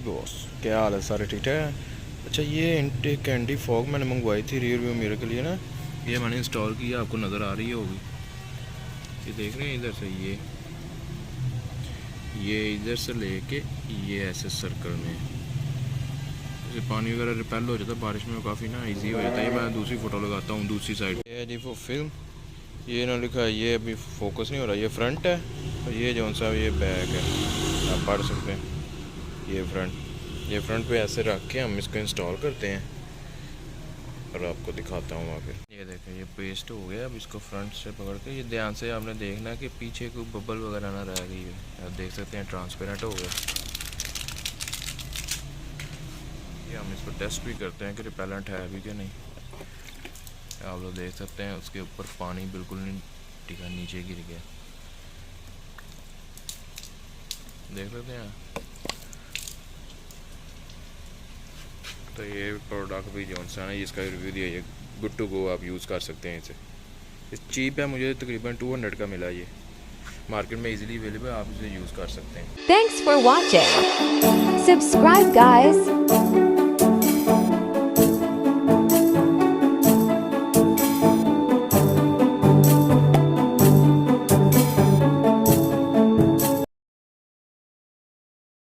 Boss, क्या हाल है? सारे ठीक ठाक हैं? अच्छा, ये इंटेक कैंडी फॉग मैंने मंगवाई थी रियर व्यू मिरर के लिए ना, ये मैंने इंस्टॉल किया, आपको नज़र आ रही होगी। ये देख रहे हैं इधर से, ये इधर से लेके ये ऐसे सर्कल में, जैसे पानी वगैरह रिपेल हो जाता है बारिश में, काफ़ी ना इजी हो जाता है। ये मैं दूसरी फ़ोटो लगाता हूँ दूसरी साइड। ये है जी वो फिल्म, ये ना लिखा है, ये अभी फोकस नहीं हो रहा। ये फ्रंट है और ये जो सा ये बैक है, आप पढ़ सकते हैं। ये फ्रंट पे ऐसे रख के हम इसको इंस्टॉल करते हैं और आपको दिखाता हूँ आगे। ये देखें, ये पेस्ट हो गया। अब इसको फ्रंट से पकड़ के, ये ध्यान से आपने देखना है कि पीछे कोई बबल वगैरह ना रह गई है। आप देख सकते हैं ट्रांसपेरेंट हो गया। ये हम इसको टेस्ट भी करते हैं कि रिपेलेंट है अभी कि नहीं। आप लोग देख सकते हैं उसके ऊपर पानी बिल्कुल नहीं टिका, नीचे गिर गया, देख सकते हैं। तो ये प्रोडक्ट भी जो सा है इसका रिव्यू दिया, ये गुड टू गो, आप यूज़ कर सकते हैं इसे। ये चीप है, मुझे तकरीबन 200 का मिला। ये मार्केट में इजीली अवेलेबल है, आप इसे यूज़ कर सकते हैं। Thanks for watching. Subscribe guys.